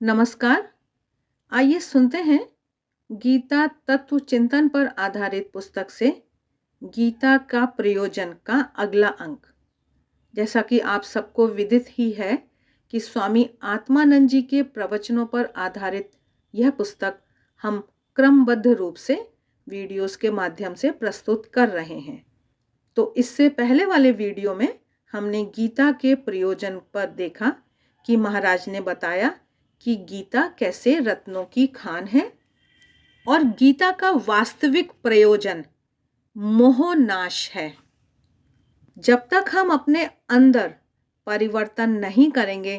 नमस्कार। आइए सुनते हैं गीता तत्व चिंतन पर आधारित पुस्तक से गीता का प्रयोजन का अगला अंक। जैसा कि आप सबको विदित ही है कि स्वामी आत्मानंद जी के प्रवचनों पर आधारित यह पुस्तक हम क्रमबद्ध रूप से वीडियोस के माध्यम से प्रस्तुत कर रहे हैं। तो इससे पहले वाले वीडियो में हमने गीता के प्रयोजन पर देखा कि महाराज ने बताया कि गीता कैसे रत्नों की खान है और गीता का वास्तविक प्रयोजन मोहनाश है। जब तक हम अपने अंदर परिवर्तन नहीं करेंगे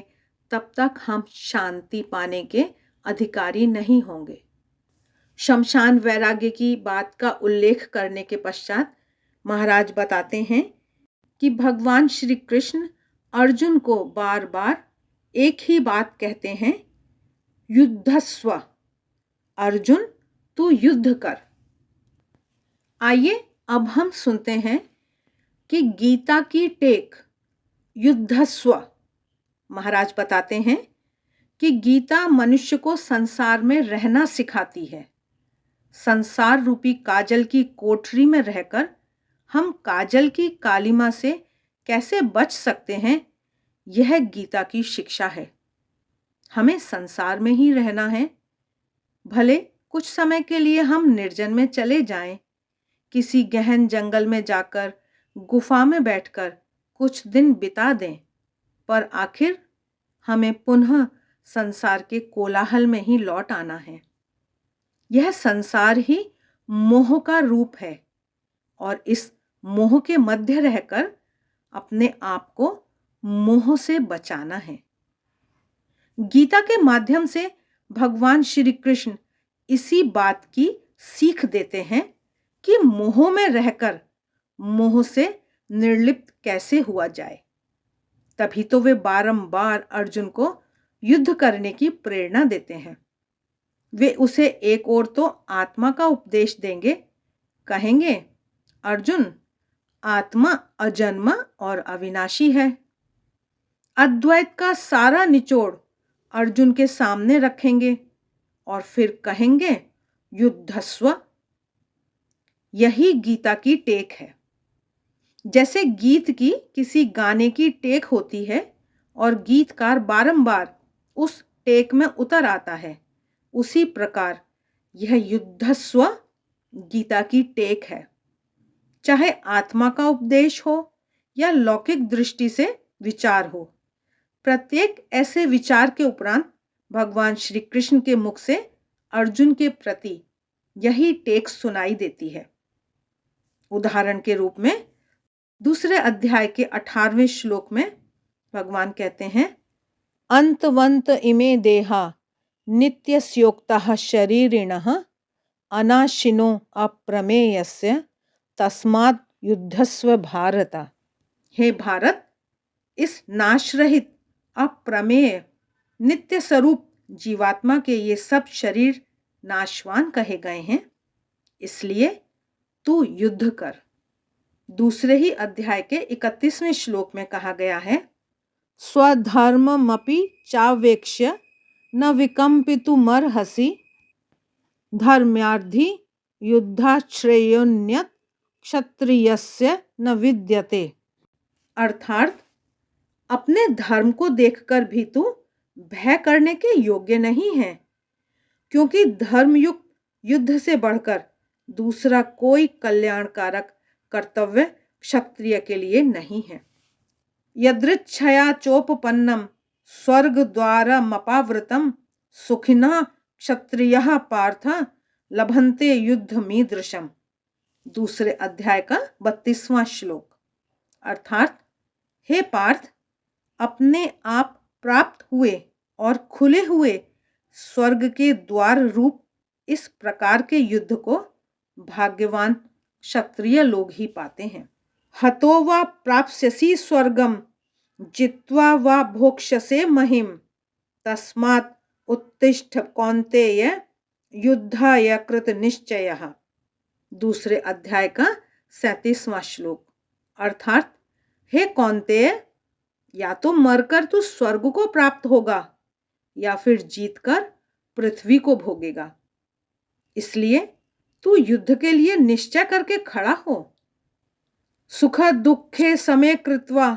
तब तक हम शांति पाने के अधिकारी नहीं होंगे। शमशान वैराग्य की बात का उल्लेख करने के पश्चात महाराज बताते हैं कि भगवान श्री कृष्ण अर्जुन को बार बार एक ही बात कहते हैं, युद्धस्व, अर्जुन तू युद्ध कर। आइए अब हम सुनते हैं कि गीता की टेक युद्धस्व। महाराज बताते हैं कि गीता मनुष्य को संसार में रहना सिखाती है। संसार रूपी काजल की कोठरी में रहकर हम काजल की कालिमा से कैसे बच सकते हैं, यह गीता की शिक्षा है। हमें संसार में ही रहना है। भले कुछ समय के लिए हम निर्जन में चले जाएं, किसी गहन जंगल में जाकर गुफा में बैठकर कुछ दिन बिता दें, पर आखिर हमें पुनः संसार के कोलाहल में ही लौट आना है। यह संसार ही मोह का रूप है और इस मोह के मध्य रहकर अपने आप को मोह से बचाना है। गीता के माध्यम से भगवान श्री कृष्ण इसी बात की सीख देते हैं कि मोह में रहकर मोह से निर्लिप्त कैसे हुआ जाए। तभी तो वे बारंबार अर्जुन को युद्ध करने की प्रेरणा देते हैं। वे उसे एक ओर तो आत्मा का उपदेश देंगे, कहेंगे, अर्जुन, आत्मा अजन्मा और अविनाशी है। अद्वैत का सारा निचोड़ अर्जुन के सामने रखेंगे और फिर कहेंगे, युद्धस्व। यही गीता की टेक है। जैसे गीत की किसी गाने की टेक होती है और गीतकार बारंबार उस टेक में उतर आता है, उसी प्रकार यह युद्धस्व गीता की टेक है। चाहे आत्मा का उपदेश हो या लौकिक दृष्टि से विचार हो, प्रत्येक ऐसे विचार के उपरांत भगवान श्री कृष्ण के मुख से अर्जुन के प्रति यही टेक सुनाई देती है। उदाहरण के रूप में दूसरे अध्याय के 18वें श्लोक में भगवान कहते हैं, अंतवंत इमे देहा नित्यस्योक्तः शरीरिणः अनाशिनो अप्रमेयस्य तस्मात् युद्धस्व भारत। हे भारत, इस नाशरहित अप्रमेय नित्य स्वरूप जीवात्मा के ये सब शरीर नाशवान कहे गए हैं, इसलिए तू युद्ध कर। दूसरे ही अध्याय के 31वें श्लोक में कहा गया है, स्वधर्ममपि चावेक्ष्य न विकम्पितुमर्हसि धर्म्यार्थी युद्धाश्रेयोन्यत क्षत्रियस्य न विद्यते। अर्थात अपने धर्म को देखकर भी तू भय करने के योग्य नहीं है, क्योंकि धर्मयुक्त युद्ध से बढ़कर दूसरा कोई कल्याणकारक कर्तव्य क्षत्रिय के लिए नहीं है। यदृच्छया चोपपन्नम स्वर्ग द्वारमपावृतम सुखिनः क्षत्रियः पार्थ लभन्ते युद्धमीदृशम। दूसरे अध्याय का 32वां श्लोक। अर्थात हे पार्थ, अपने आप प्राप्त हुए और खुले हुए स्वर्ग के द्वार रूप इस प्रकार के युद्ध को भाग्यवान क्षत्रिय लोग ही पाते हैं। हतो वा प्राप्स्यसि स्वर्गम जित्वा वा भोक्ष्यसे महिम तस्मात् उत्तिष्ठ कौन्तेय युद्धाय कृत निश्चयः। दूसरे अध्याय का 37वां श्लोक। अर्थात हे कौन्तेय, या तो मरकर तू स्वर्ग को प्राप्त होगा या फिर जीतकर पृथ्वी को भोगेगा। इसलिए तू युद्ध के लिए निश्चय करके खड़ा हो। सुख दुःखे समे कृत्वा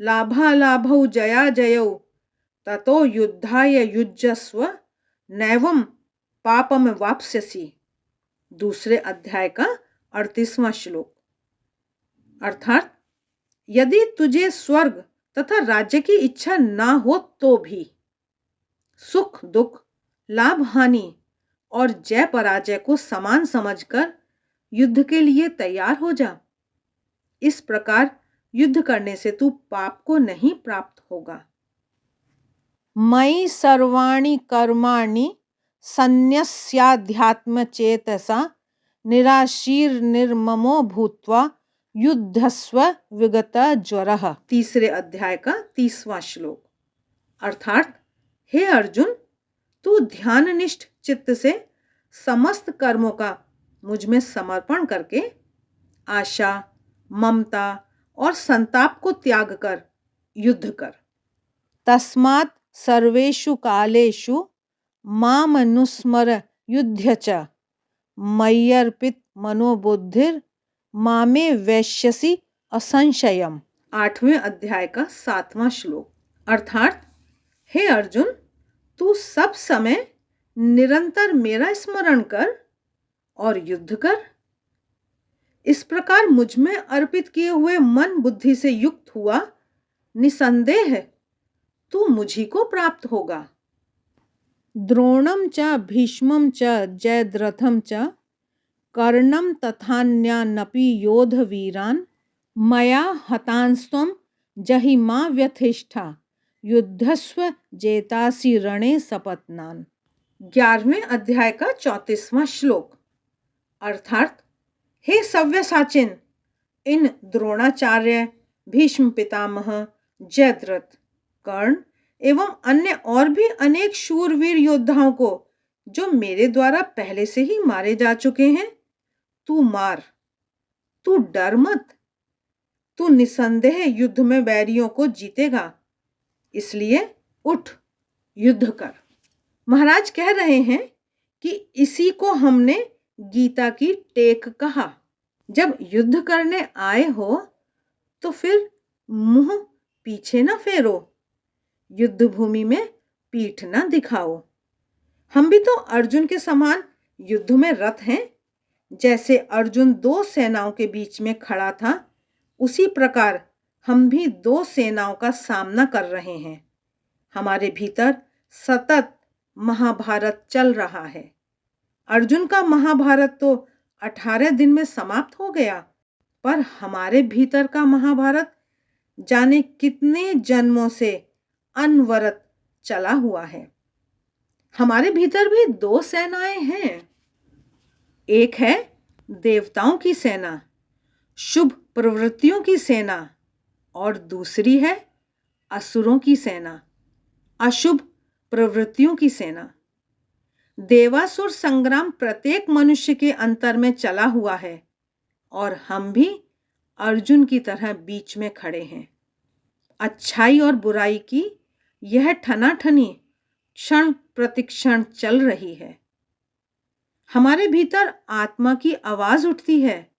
लाभालाभौ जया जयौ ततो युद्धाय युज्यस्व नैवं पापम वाप्स्यसि। दूसरे अध्याय का 38वां श्लोक। अर्थात यदि तुझे स्वर्ग तथा राज्य की इच्छा ना हो तो भी सुख दुख, लाभ हानि और जय पराजय को समान समझकर युद्ध के लिए तैयार हो जा। इस प्रकार युद्ध करने से तू पाप को नहीं प्राप्त होगा। मयि सर्वाणि कर्माणि सन्न्यस्याध्यात्म चेतसा निराशीर्निर्ममो भूत्वा युद्धस्व विगत ज्वरः। तीसरे अध्याय का 30वां श्लोक। अर्थात हे अर्जुन, तू ध्याननिष्ठ चित्त से समस्त कर्मों का मुझ में समर्पण करके आशा, ममता और संताप को त्याग कर युद्ध कर। तस्मात् सर्वेषु कालेषु मामनुस्मर युध्य च मय्यर्पित मनोबुद्धिर मामे वैश्यसि असंशयम। 8वें अध्याय का 7वां श्लोक। अर्थात हे अर्जुन, तू सब समय निरंतर मेरा स्मरण कर और युद्ध कर। इस प्रकार मुझ में अर्पित किए हुए मन बुद्धि से युक्त हुआ निसंदेह तू मुझी को प्राप्त होगा। द्रोणम च भीष्मम च जयद्रथम च कर्णम तथान्यानपि योध वीरान मया हतांस्त्वं जहिमा व्यथिष्ठा युद्धस्व जेतासि रणे सपत्नान। 11वें अध्याय का 34वां श्लोक। अर्थात हे सव्यसाचिन, इन द्रोणाचार्य, भीष्म पितामह, जयद्रथ, कर्ण एवं अन्य और भी अनेक शूरवीर योद्धाओं को जो मेरे द्वारा पहले से ही मारे जा चुके हैं, तू मार। तू डर मत। तू निसंदेह युद्ध में बैरियों को जीतेगा। इसलिए उठ, युद्ध कर। महाराज कह रहे हैं कि इसी को हमने गीता की टेक कहा। जब युद्ध करने आए हो तो फिर मुंह पीछे न फेरो, युद्ध भूमि में पीठ न दिखाओ। हम भी तो अर्जुन के समान युद्ध में रत हैं। जैसे अर्जुन 2 सेनाओं के बीच में खड़ा था, उसी प्रकार हम भी 2 सेनाओं का सामना कर रहे हैं। हमारे भीतर सतत महाभारत चल रहा है। अर्जुन का महाभारत तो 18 दिन में समाप्त हो गया, पर हमारे भीतर का महाभारत जाने कितने जन्मों से अनवरत चला हुआ है। हमारे भीतर भी 2 सेनाएं हैं। एक है देवताओं की सेना, शुभ प्रवृत्तियों की सेना, और दूसरी है असुरों की सेना, अशुभ प्रवृत्तियों की सेना। देवासुर संग्राम प्रत्येक मनुष्य के अंतर में चला हुआ है और हम भी अर्जुन की तरह बीच में खड़े हैं। अच्छाई और बुराई की यह ठनाठनी क्षण प्रतिक्षण चल रही है। हमारे भीतर आत्मा की आवाज उठती है,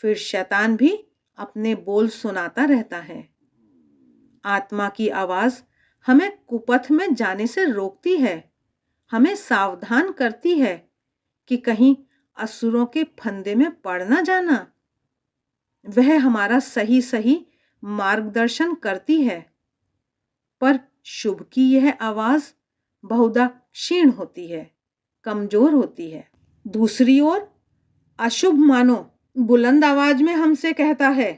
फिर शैतान भी अपने बोल सुनाता रहता है। आत्मा की आवाज हमें कुपथ में जाने से रोकती है, हमें सावधान करती है कि कहीं असुरों के फंदे में पड़ न जाना। वह हमारा सही सही मार्गदर्शन करती है, पर शुभ की यह आवाज बहुधा क्षीण होती है, कमजोर होती है। दूसरी ओर अशुभ मानो बुलंद आवाज में हमसे कहता है,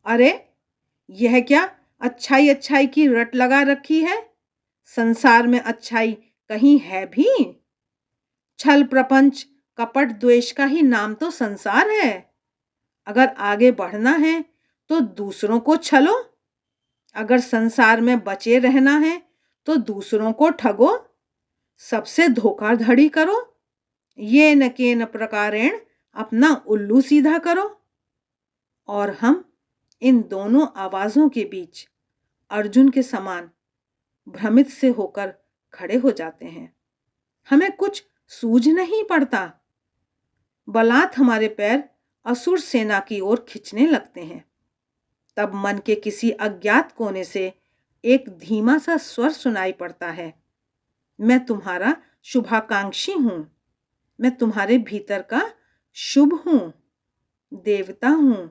अरे यह क्या अच्छाई अच्छाई की रट लगा रखी है? संसार में अच्छाई कहीं है भी? छल प्रपंच कपट द्वेष का ही नाम तो संसार है। अगर आगे बढ़ना है तो दूसरों को छलो, अगर संसार में बचे रहना है तो दूसरों को ठगो, सबसे धोखाधड़ी करो, ये न केन प्रकारेण अपना उल्लू सीधा करो। और हम इन दोनों आवाजों के बीच अर्जुन के समान भ्रमित से होकर खड़े हो जाते हैं। हमें कुछ सूझ नहीं पड़ता। बलात् हमारे पैर असुर सेना की ओर खींचने लगते हैं। तब मन के किसी अज्ञात कोने से एक धीमा सा स्वर सुनाई पड़ता है, मैं तुम्हारा शुभाकांक्षी हूं, मैं तुम्हारे भीतर का शुभ हूं, देवता हूं।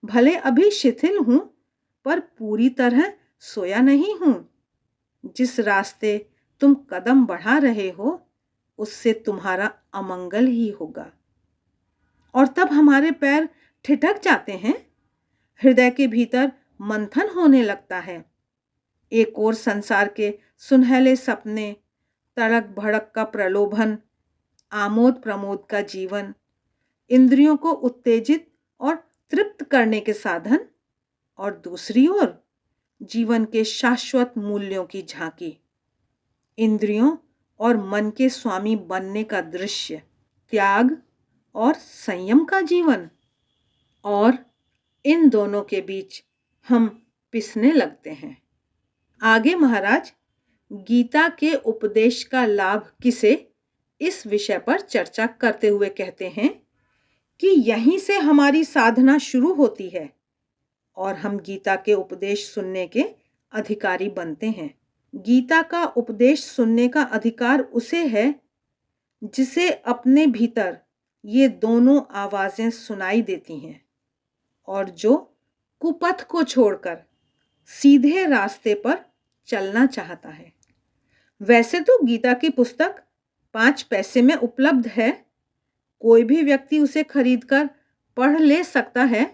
भले अभी शिथिल हूं, पर पूरी तरह सोया नहीं हूं। जिस रास्ते तुम कदम बढ़ा रहे हो, उससे तुम्हारा अमंगल ही होगा। और तब हमारे पैर ठिठक जाते हैं। हृदय के भीतर मंथन होने लगता है। एक ओर संसार के सुनहले सपने, तड़क भड़क का प्रलोभन, आमोद प्रमोद का जीवन, इंद्रियों को उत्तेजित और तृप्त करने के साधन, और दूसरी ओर जीवन के शाश्वत मूल्यों की झांकी, इंद्रियों और मन के स्वामी बनने का दृश्य, त्याग और संयम का जीवन। और इन दोनों के बीच हम पिसने लगते हैं। आगे महाराज गीता के उपदेश का लाभ किसे, इस विषय पर चर्चा करते हुए कहते हैं कि यहीं से हमारी साधना शुरू होती है और हम गीता के उपदेश सुनने के अधिकारी बनते हैं। गीता का उपदेश सुनने का अधिकार उसे है जिसे अपने भीतर ये दोनों आवाजें सुनाई देती हैं और जो कुपथ को छोड़कर सीधे रास्ते पर चलना चाहता है। वैसे तो गीता की पुस्तक 5 पैसे में उपलब्ध है, कोई भी व्यक्ति उसे खरीदकर पढ़ ले सकता है,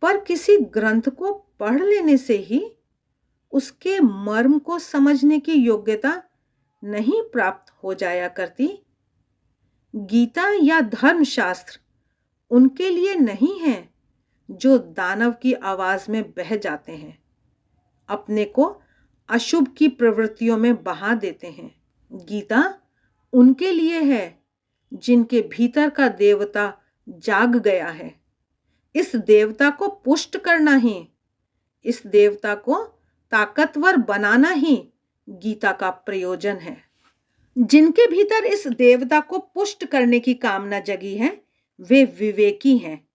पर किसी ग्रंथ को पढ़ लेने से ही उसके मर्म को समझने की योग्यता नहीं प्राप्त हो जाया करती। गीता या धर्मशास्त्र उनके लिए नहीं है जो दानव की आवाज में बह जाते हैं, अपने को अशुभ की प्रवृत्तियों में बहा देते हैं। गीता उनके लिए है जिनके भीतर का देवता जाग गया है। इस देवता को पुष्ट करना ही, इस देवता को ताकतवर बनाना ही गीता का प्रयोजन है। जिनके भीतर इस देवता को पुष्ट करने की कामना जगी है, वे विवेकी हैं,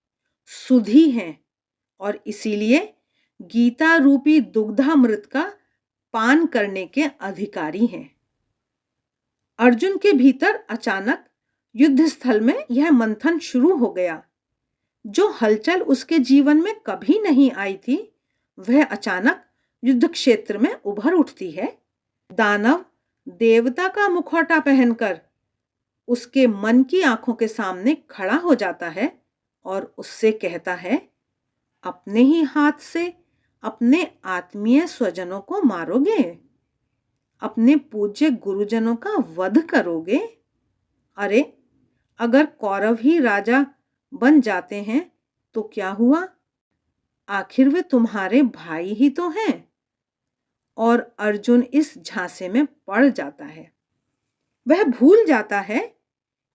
सुधी हैं और इसीलिए गीता रूपी दुग्धामृत का पान करने के अधिकारी हैं। अर्जुन के भीतर अचानक युद्ध स्थल में यह मंथन शुरू हो गया। जो हलचल उसके जीवन में कभी नहीं आई थी, वह अचानक युद्ध क्षेत्र में उभर उठती है। दानव देवता का मुखौटा पहनकर उसके मन की आंखों के सामने खड़ा हो जाता है और उससे कहता है, अपने ही हाथ से अपने आत्मीय स्वजनों को मारोगे, अपने पूज्य गुरुजनों का वध करोगे। अरे अगर कौरव ही राजा बन जाते हैं तो क्या हुआ, आखिर वे तुम्हारे भाई ही तो हैं। और अर्जुन इस झांसे में पड़ जाता है। वह भूल जाता है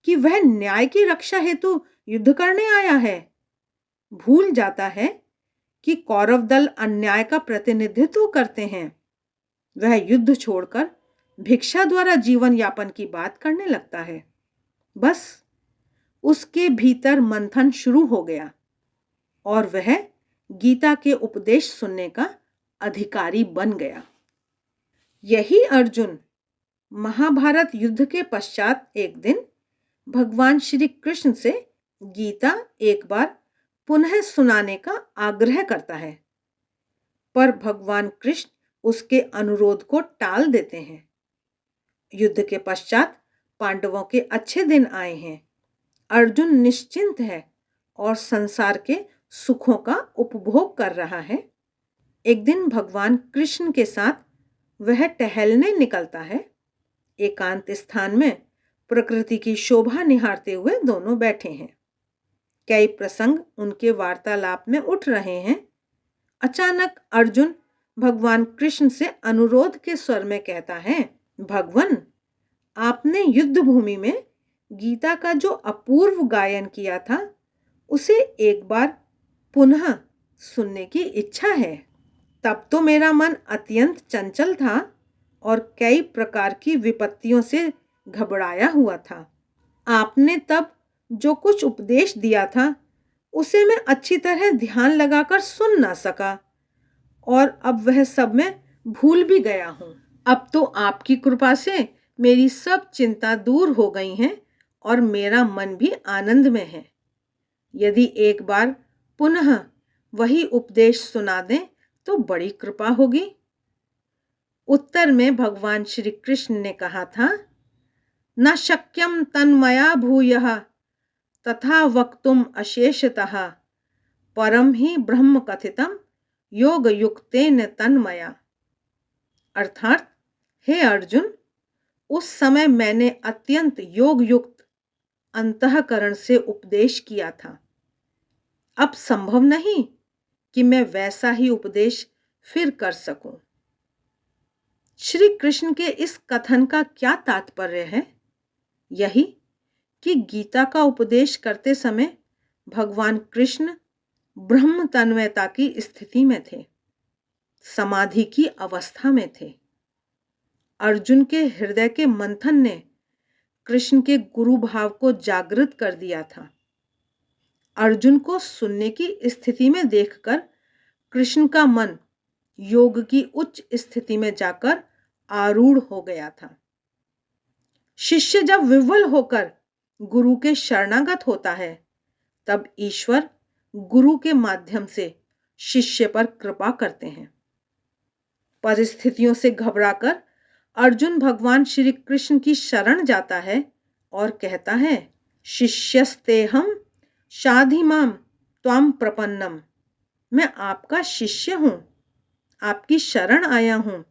कि वह न्याय की रक्षा हेतु युद्ध करने आया है। भूल जाता है कि कौरव दल अन्याय का प्रतिनिधित्व करते हैं। वह युद्ध छोड़कर भिक्षा द्वारा जीवन यापन की बात करने लगता है। बस उसके भीतर मंथन शुरू हो गया और वह गीता के उपदेश सुनने का अधिकारी बन गया। यही अर्जुन महाभारत युद्ध के पश्चात एक दिन भगवान श्री कृष्ण से गीता एक बार पुनः सुनाने का आग्रह करता है, पर भगवान कृष्ण उसके अनुरोध को टाल देते हैं। युद्ध के पश्चात पांडवों के अच्छे दिन आए हैं। अर्जुन निश्चिंत है और संसार के सुखों का उपभोग कर रहा है। एक दिन भगवान कृष्ण के साथ वह टहलने निकलता है। एकांत स्थान में प्रकृति की शोभा निहारते हुए दोनों बैठे हैं। कई प्रसंग उनके वार्तालाप में उठ रहे हैं। अचानक अर्जुन भगवान कृष्ण से अनुरोध के स्वर में कहता है, भगवान, आपने युद्ध भूमि में गीता का जो अपूर्व गायन किया था, उसे एक बार पुनः सुनने की इच्छा है। तब तो मेरा मन अत्यंत चंचल था और कई प्रकार की विपत्तियों से घबराया हुआ था। आपने तब जो कुछ उपदेश दिया था उसे मैं अच्छी तरह ध्यान लगाकर सुन ना सका और अब वह सब मैं भूल भी गया हूँ। अब तो आपकी कृपा से मेरी सब चिंता दूर हो गई हैं और मेरा मन भी आनंद में है। यदि एक बार पुनः वही उपदेश सुना दें तो बड़ी कृपा होगी। उत्तर में भगवान श्री कृष्ण ने कहा था, न शक्यम तन्मया भूयः तथा वक्तुम अशेषतः परम ही ब्रह्म कथितम योग युक्तेन तन्मया। अर्थात हे अर्जुन, उस समय मैंने अत्यंत योग युक्त अंतःकरण से उपदेश किया था। अब संभव नहीं कि मैं वैसा ही उपदेश फिर कर सकूं। श्री कृष्ण के इस कथन का क्या तात्पर्य है? यही कि गीता का उपदेश करते समय भगवान कृष्ण ब्रह्म तन्मयता की स्थिति में थे, समाधि की अवस्था में थे। अर्जुन के हृदय के मंथन ने कृष्ण के गुरु भाव को जागृत कर दिया था। अर्जुन को सुनने की स्थिति में देखकर कृष्ण का मन योग की उच्च स्थिति में जाकर आरूढ़ हो गया था। शिष्य जब विह्वल होकर गुरु के शरणागत होता है तब ईश्वर गुरु के माध्यम से शिष्य पर कृपा करते हैं। परिस्थितियों से घबराकर अर्जुन भगवान श्री कृष्ण की शरण जाता है और कहता है, शिष्यस्तेहम शाधिमाम त्वाम प्रपन्नम। मैं आपका शिष्य हूं, आपकी शरण आया हूं,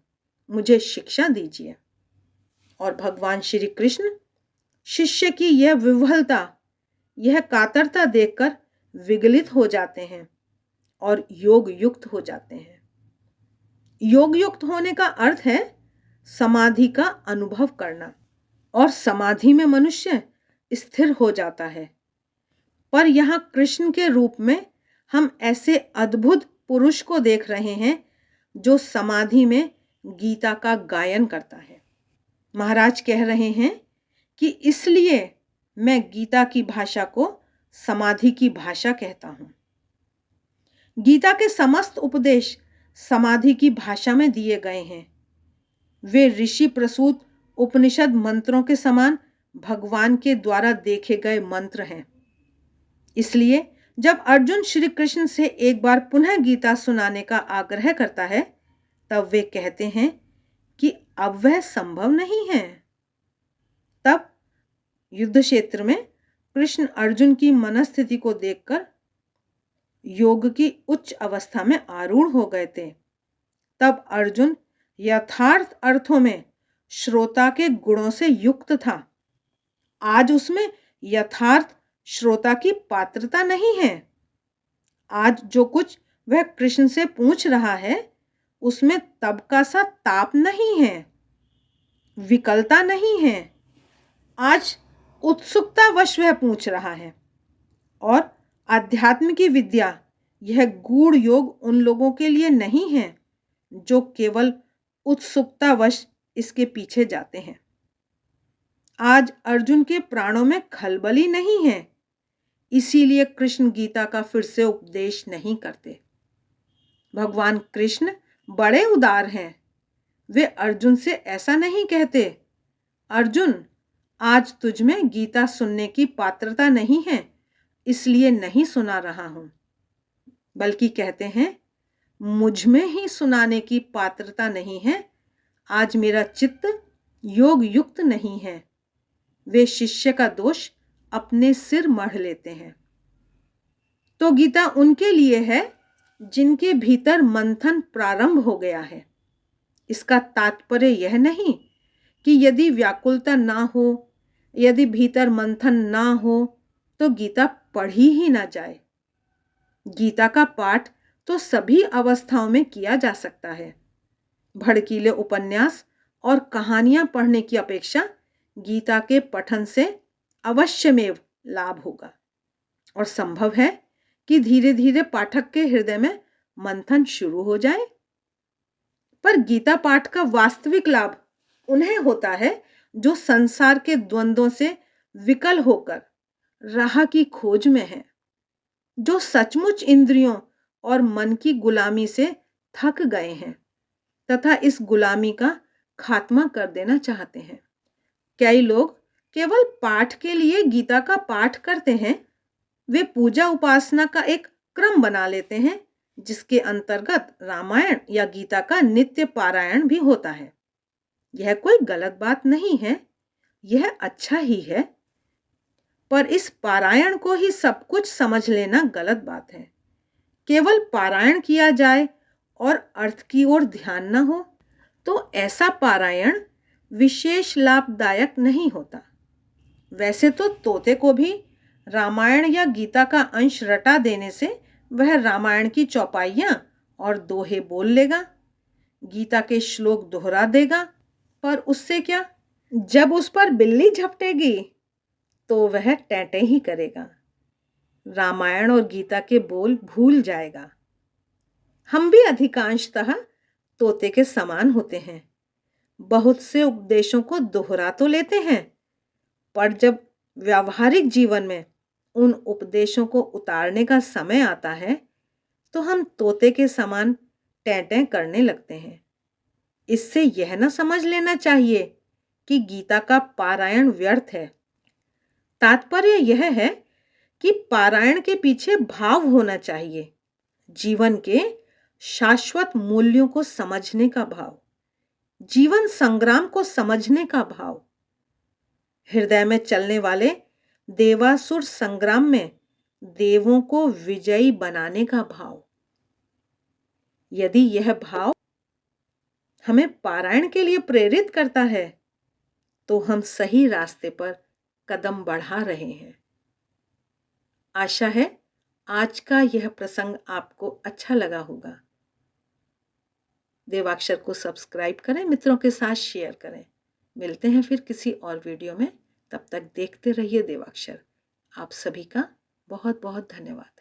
मुझे शिक्षा दीजिए। और भगवान श्री कृष्ण शिष्य की यह विह्वलता, यह कातरता देखकर विगलित हो जाते हैं और योग युक्त हो जाते हैं। योग युक्त होने का अर्थ है समाधि का अनुभव करना, और समाधि में मनुष्य स्थिर हो जाता है। पर यहाँ कृष्ण के रूप में हम ऐसे अद्भुत पुरुष को देख रहे हैं जो समाधि में गीता का गायन करता है। महाराज कह रहे हैं कि इसलिए मैं गीता की भाषा को समाधि की भाषा कहता हूं। गीता के समस्त उपदेश समाधि की भाषा में दिए गए हैं। वे ऋषि प्रसूत उपनिषद मंत्रों के समान भगवान के द्वारा देखे गए मंत्र हैं। इसलिए जब अर्जुन श्री कृष्ण से एक बार पुनः गीता सुनाने का आग्रह करता है तब वे कहते हैं कि अब वह संभव नहीं है। तब युद्ध क्षेत्र में कृष्ण अर्जुन की मनस्थिति को देखकर योग की उच्च अवस्था में आरूढ़ हो गए थे। तब अर्जुन यथार्थ अर्थों में श्रोता के गुणों से युक्त था। आज उसमें यथार्थ श्रोता की पात्रता नहीं है। आज जो कुछ वह कृष्ण से पूछ रहा है उसमें तब का सा ताप नहीं है, विकलता नहीं है। आज उत्सुकतावश वह पूछ रहा है। और आध्यात्म की विद्या, यह गूढ़ योग उन लोगों के लिए नहीं है जो केवल उत्सुकतावश इसके पीछे जाते हैं। आज अर्जुन के प्राणों में खलबली नहीं है, इसीलिए कृष्ण गीता का फिर से उपदेश नहीं करते। भगवान कृष्ण बड़े उदार हैं। वे अर्जुन से ऐसा नहीं कहते, अर्जुन आज तुझ में गीता सुनने की पात्रता नहीं है इसलिए नहीं सुना रहा हूं। बल्कि कहते हैं, मुझ में ही सुनाने की पात्रता नहीं है, आज मेरा चित्त योग युक्त नहीं है। वे शिष्य का दोष अपने सिर मढ़ लेते हैं। तो गीता उनके लिए है जिनके भीतर मंथन प्रारंभ हो गया है। इसका तात्पर्य यह नहीं कि यदि व्याकुलता ना हो, यदि भीतर मंथन ना हो तो गीता पढ़ी ही ना जाए। गीता का पाठ तो सभी अवस्थाओं में किया जा सकता है। भड़कीले उपन्यास और कहानियां पढ़ने की अपेक्षा गीता के पठन से अवश्यमेव लाभ होगा। और संभव है कि धीरे धीरे पाठक के हृदय में मंथन शुरू हो जाए। पर गीता पाठ का वास्तविक लाभ उन्हें होता है जो संसार के द्वंद्वों से विकल होकर राह की खोज में है, जो सचमुच इंद्रियों और मन की गुलामी से थक गए हैं तथा इस गुलामी का खात्मा कर देना चाहते हैं। कई लोग केवल पाठ के लिए गीता का पाठ करते हैं। वे पूजा उपासना का एक क्रम बना लेते हैं जिसके अंतर्गत रामायण या गीता का नित्य पारायण भी होता है। यह कोई गलत बात नहीं है, यह अच्छा ही है, पर इस पारायण को ही सब कुछ समझ लेना गलत बात है। केवल पारायण किया जाए और अर्थ की ओर ध्यान न हो तो ऐसा पारायण विशेष लाभदायक नहीं होता। वैसे तो तोते को भी रामायण या गीता का अंश रटा देने से वह रामायण की चौपाइयाँ और दोहे बोल लेगा, गीता के श्लोक दोहरा देगा, पर उससे क्या? जब उस पर बिल्ली झपटेगी तो वह टैंटे ही करेगा, रामायण और गीता के बोल भूल जाएगा। हम भी अधिकांशतः तोते के समान होते हैं। बहुत से उपदेशों को दोहरा तो लेते हैं, पर जब व्यावहारिक जीवन में उन उपदेशों को उतारने का समय आता है तो हम तोते के समान टैं-टैं करने लगते हैं। इससे यह न समझ लेना चाहिए कि गीता का पारायण व्यर्थ है। तात्पर्य यह है कि पारायण के पीछे भाव होना चाहिए, जीवन के शाश्वत मूल्यों को समझने का भाव, जीवन संग्राम को समझने का भाव, हृदय में चलने वाले देवासुर संग्राम में देवों को विजयी बनाने का भाव। यदि यह भाव हमें पारायण के लिए प्रेरित करता है तो हम सही रास्ते पर कदम बढ़ा रहे हैं। आशा है आज का यह प्रसंग आपको अच्छा लगा होगा। देवाक्षर को सब्सक्राइब करें, मित्रों के साथ शेयर करें। मिलते हैं फिर किसी और वीडियो में, तब तक देखते रहिए देवाक्षर। आप सभी का बहुत बहुत धन्यवाद।